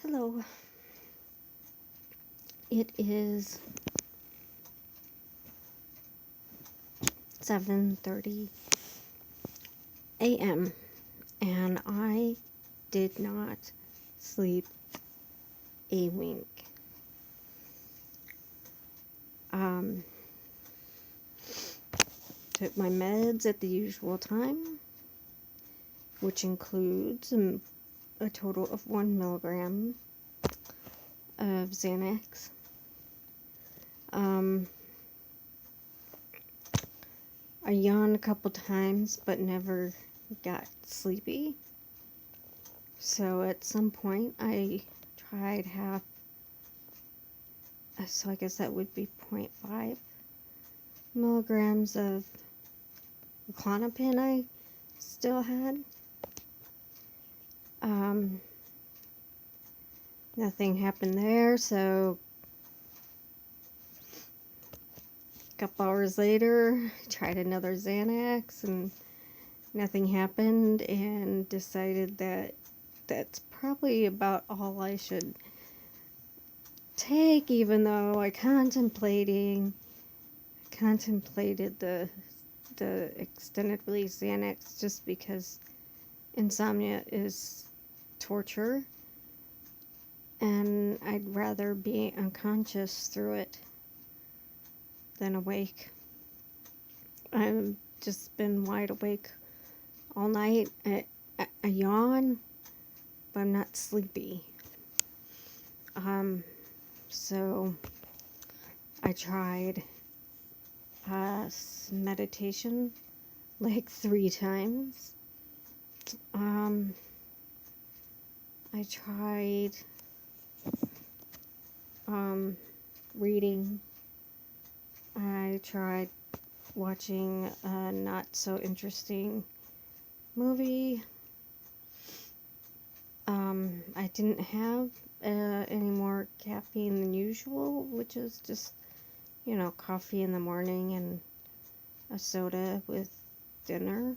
Hello. It is 7:30 a.m. and I did not sleep a wink. Um, took my meds at the usual time, which includes a total of 1 milligram of Xanax. I yawned a couple times, but never got sleepy. So at some point, I tried half. So I guess that would be 0.5 milligrams of Clonopin I still had. Nothing happened there, so a couple hours later, I tried another Xanax and nothing happened, and decided that that's probably about all I should take, even though I contemplated the extended release Xanax, just because insomnia is torture and I'd rather be unconscious through it than awake. I've just been wide awake all night. I yawn, but I'm not sleepy. So I tried meditation like 3 times. I tried reading. I tried watching a not so interesting movie. I didn't have any more caffeine than usual, which is just, coffee in the morning and a soda with dinner.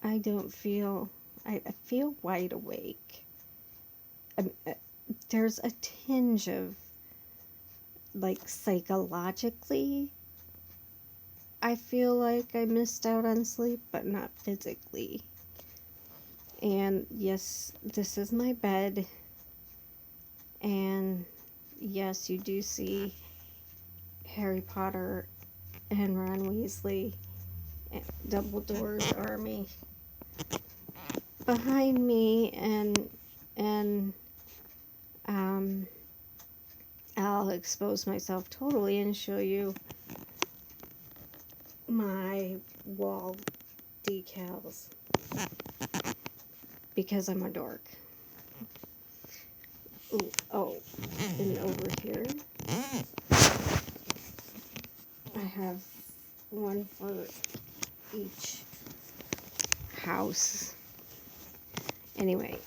I don't feel, I feel wide awake. There's a tinge of, like, psychologically, I feel like I missed out on sleep, but not physically. And yes, this is my bed. And yes, you do see Harry Potter and Ron Weasley, and Dumbledore's army behind me, and I'll expose myself totally and show you my wall decals because I'm a dork. Ooh, oh, and over here I have one for each house. Anyway,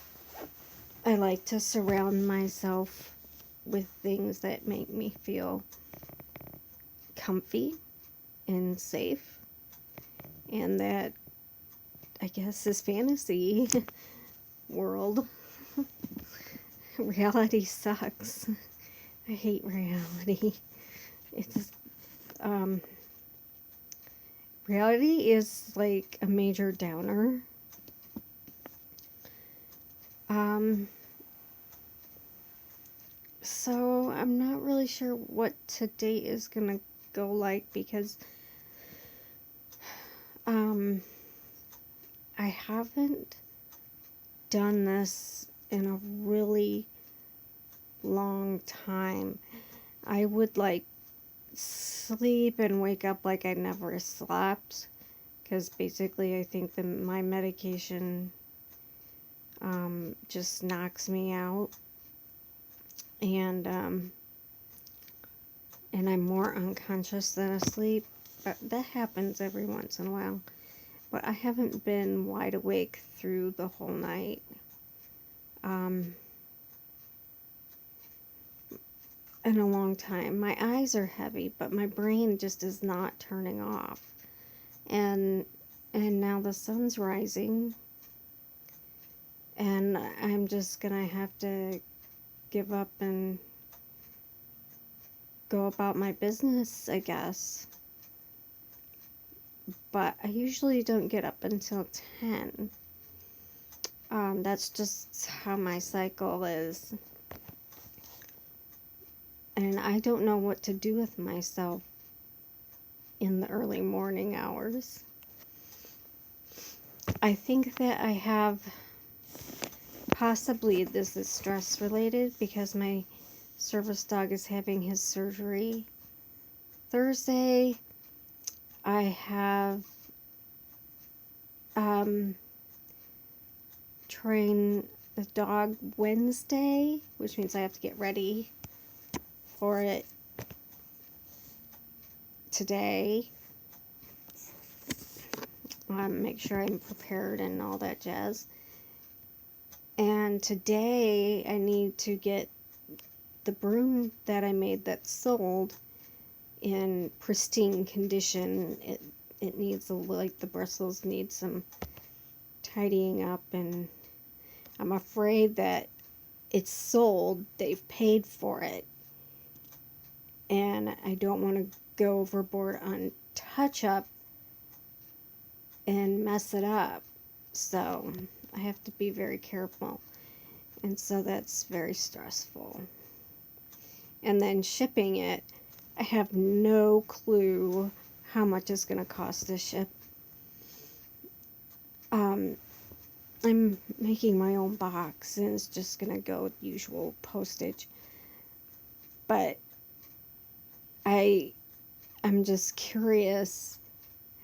I like to surround myself with things that make me feel comfy and safe, and that, I guess, is fantasy world. Reality sucks. I hate reality. It's reality is like a major downer. So I'm not really sure what today is gonna go like, because I haven't done this in a really long time. I would like sleep and wake up like I never slept, because basically I think that my medication just knocks me out, and I'm more unconscious than asleep. But that happens every once in a while. But I haven't been wide awake through the whole night. In a long time. My eyes are heavy, but my brain just is not turning off. and now the sun's rising, and I'm just gonna have to give up and go about my business, I guess. But I usually don't get up until 10. That's just how my cycle is. And I don't know what to do with myself in the early morning hours. I think that I have, possibly this is stress related because my service dog is having his surgery Thursday. I have train the dog Wednesday, which means I have to get ready for it today. Make sure I'm prepared and all that jazz. And today I need to get the broom that I made that sold in pristine condition. It needs like the bristles need some tidying up, and I'm afraid that it's sold, they've paid for it, and I don't want to go overboard on touch up and mess it up. So I have to be very careful, and so that's very stressful. And then shipping it, I have no clue how much it's going to cost to ship. I'm making my own box, and it's just going to go with usual postage. But I'm just curious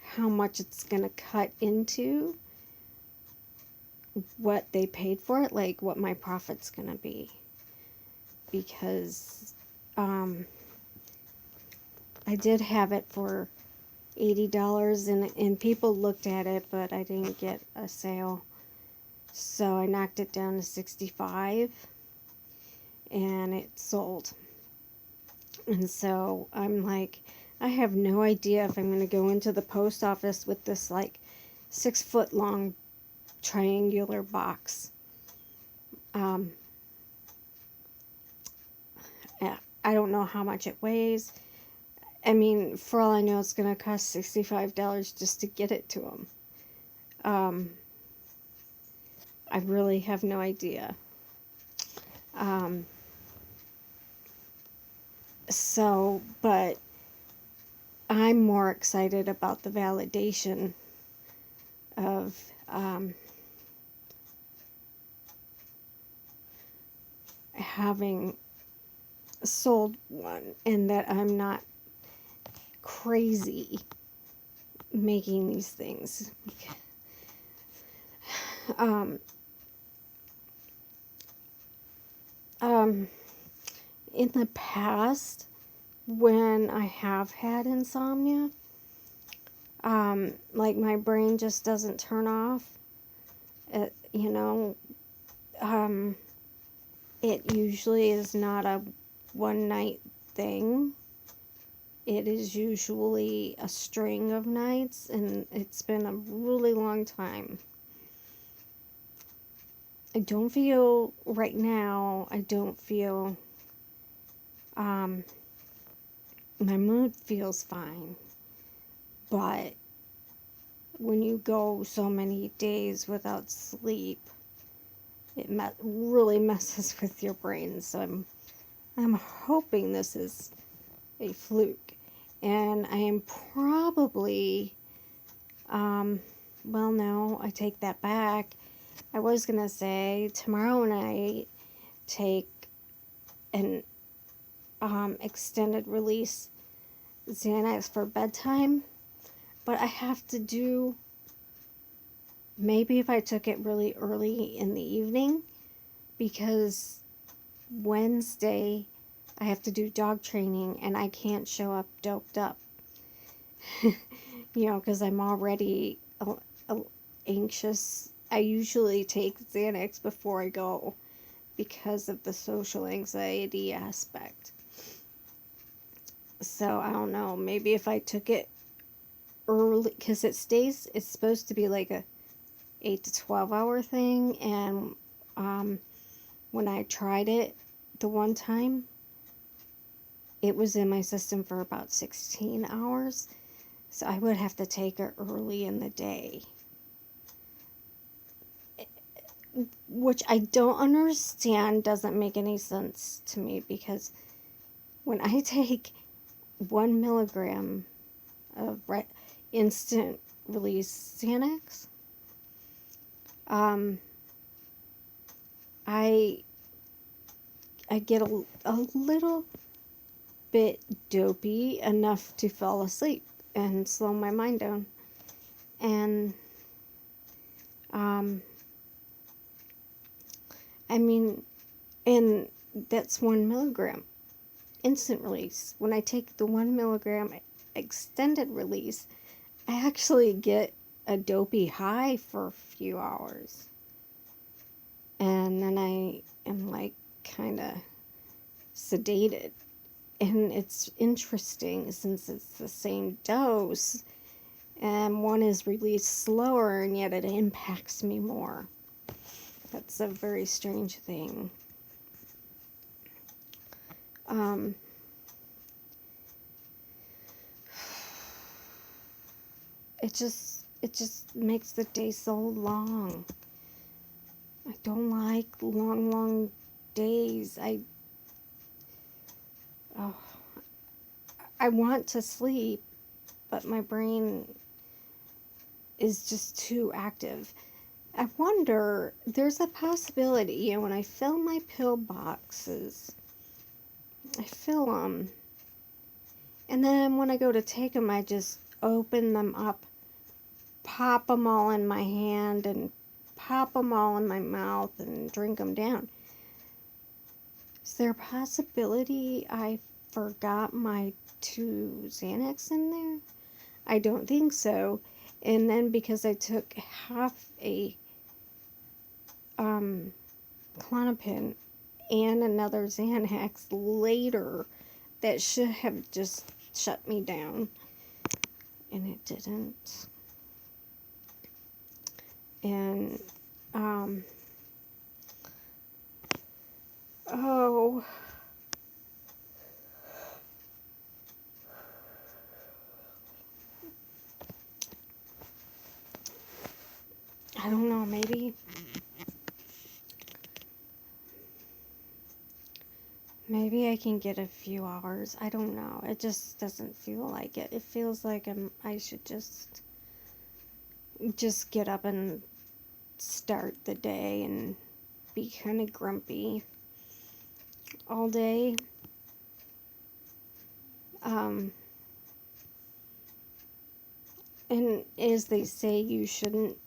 how much it's going to cut into what they paid for it, like what my profit's going to be. Because I did have it for $80, and people looked at it, but I didn't get a sale. So I knocked it down to $65, and it sold. And so I'm like, I have no idea if I'm going to go into the post office with this like 6-foot long triangular box. I don't know how much it weighs. I mean, for all I know, it's going to cost $65 just to get it to them. I really have no idea. But I'm more excited about the validation of having sold one, and that I'm not crazy making these things. In the past, when I have had insomnia, like my brain just doesn't turn off. It usually is not a one night thing. It is usually a string of nights, and it's been a really long time. I don't feel, right now, my mood feels fine. But when you go so many days without sleep, it really messes with your brain. So I'm hoping this is a fluke. And I am probably, well, no, I take that back. I was going to say tomorrow night, take an extended release Xanax for bedtime. But I have to do, maybe if I took it really early in the evening, because Wednesday I have to do dog training and I can't show up doped up. Because I'm already anxious. I usually take Xanax before I go because of the social anxiety aspect. So I don't know, maybe if I took it early, because it's supposed to be like a 8 to 12 hour thing, and when I tried it the one time, it was in my system for about 16 hours, so I would have to take it early in the day, which I don't understand, doesn't make any sense to me, because when I take 1 milligram of instant release Xanax, I get a little bit dopey enough to fall asleep and slow my mind down. And I mean, and that's 1 milligram instant release. When I take the 1 milligram extended release, I actually get a dopey high for a few hours. And then I am like kind of sedated. And it's interesting since it's the same dose, and one is released slower, and yet it impacts me more. That's a very strange thing. It just makes the day so long. I don't like long days. I want to sleep, but my brain is just too active. I wonder, there's a possibility, when I fill my pill boxes, I fill them, and then when I go to take them, I just open them up, pop them all in my hand, and pop them all in my mouth, and drink them down. Is there a possibility I forgot my 2 Xanax in there? I don't think so. And then because I took half a Klonopin and another Xanax later, that should have just shut me down, and it didn't. And oh, I don't know, maybe I can get a few hours. I don't know. It just doesn't feel like it. It feels like I should just get up and start the day and be kind of grumpy all day. And as they say, you shouldn't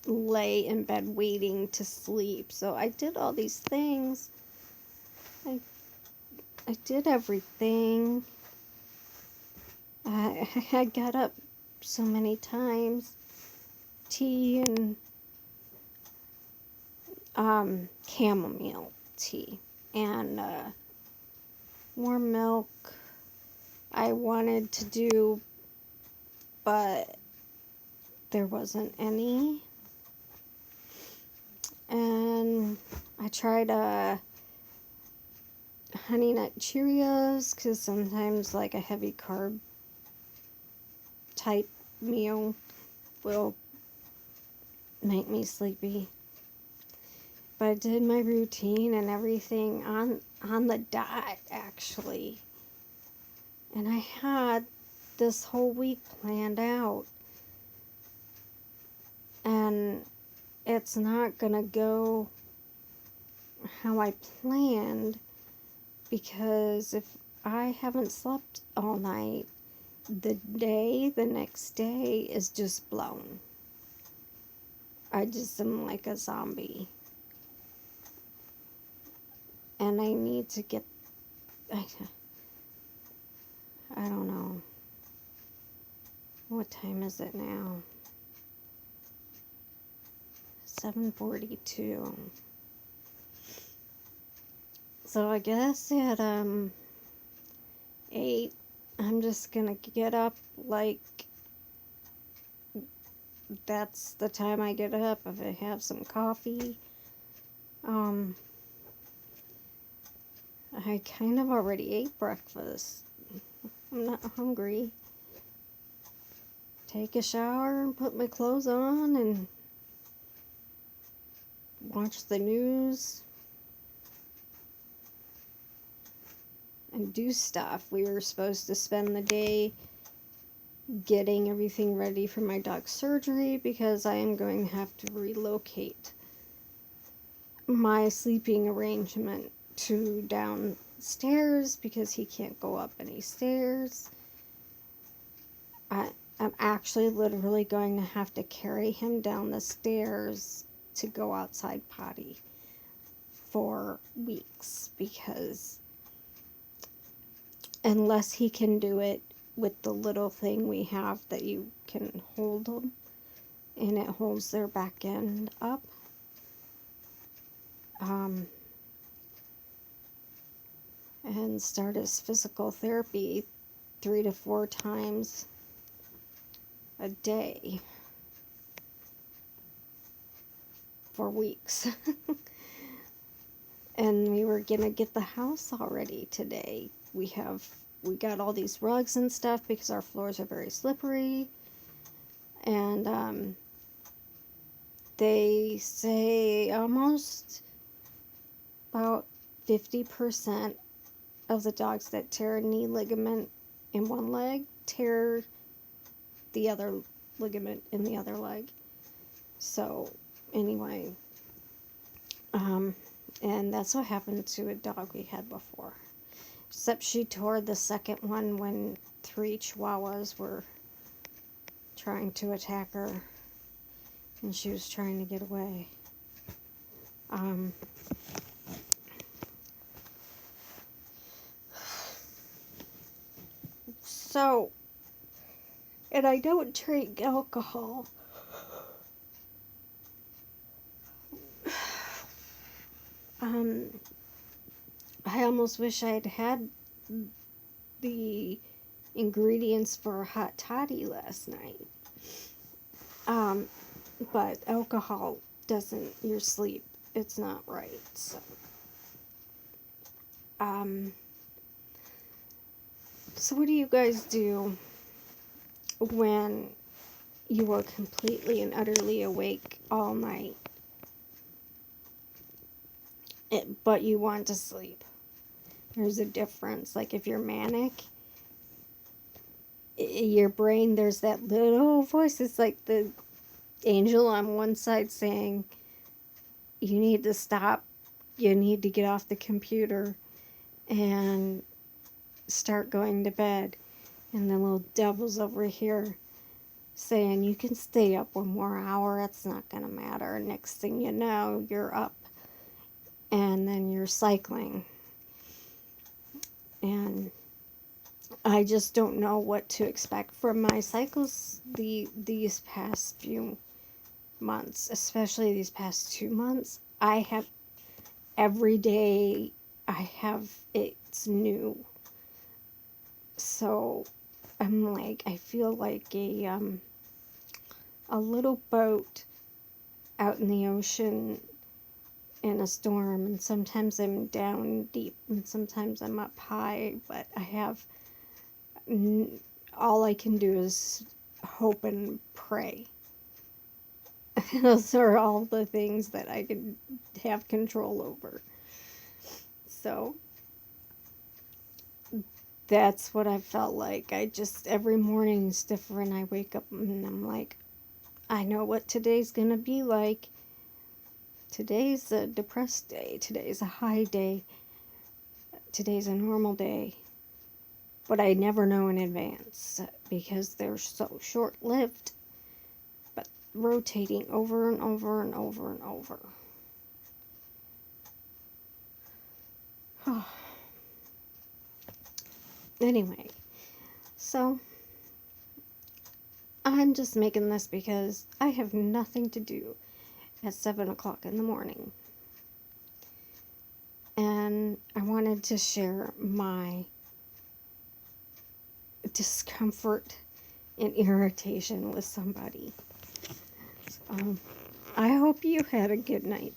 lay in bed waiting to sleep. So I did all these things. I did everything. I got up so many times. Tea and chamomile tea and warm milk. I wanted to do, but there wasn't any. And I tried Honey Nut Cheerios, because sometimes like a heavy carb type meal will make me sleepy. But I did my routine and everything on the dot, actually. And I had this whole week planned out. And it's not gonna go how I planned, because if I haven't slept all night, the next day is just blown. I just am like a zombie. And I need to get, I don't know. What time is it now? 7:42. So I guess at 8, I'm just gonna get up like that's the time I get up. If I have some coffee, I kind of already ate breakfast. I'm not hungry. Take a shower and put my clothes on and watch the news and do stuff. We were supposed to spend the day getting everything ready for my dog's surgery because I am going to have to relocate my sleeping arrangement to downstairs because he can't go up any stairs. I'm actually literally going to have to carry him down the stairs to go outside potty for weeks because unless he can do it with the little thing we have that you can hold them and it holds their back end up, and start his physical therapy 3 to 4 times a day for weeks. And we were gonna get the house already today. We got all these rugs and stuff because our floors are very slippery, and they say almost about 50% of the dogs that tear a knee ligament in one leg tear the other ligament in the other leg. So anyway, and that's what happened to a dog we had before. Except she tore the second one when 3 chihuahuas were trying to attack her and she was trying to get away. So, and I don't drink alcohol. I almost wish I'd had the ingredients for a hot toddy last night. But alcohol doesn't your sleep. It's not right. So, so what do you guys do when you are completely and utterly awake all night, but you want to sleep? There's a difference. Like if you're manic, your brain, there's that little voice. It's like the angel on one side saying, you need to stop, you need to get off the computer and start going to bed. And the little devil's over here saying, you can stay up 1 more hour, it's not going to matter. Next thing you know, you're up. And then you're cycling. And I just don't know what to expect from my cycles these past few months, especially these past 2 months. I have every day it's new. So I'm like, I feel like a little boat out in the ocean in a storm, and sometimes I'm down deep and sometimes I'm up high, but all I can do is hope and pray. Those are all the things that I can have control over. So that's what I felt like. Every morning is different. I wake up and I'm like, I know what today's gonna be like. Today's a depressed day. Today's a high day. Today's a normal day. But I never know in advance because they're so short-lived. But rotating over and over and over and over. Anyway, so I'm just making this because I have nothing to do at 7 o'clock in the morning. And I wanted to share my discomfort and irritation with somebody. Um, I hope you had a good night.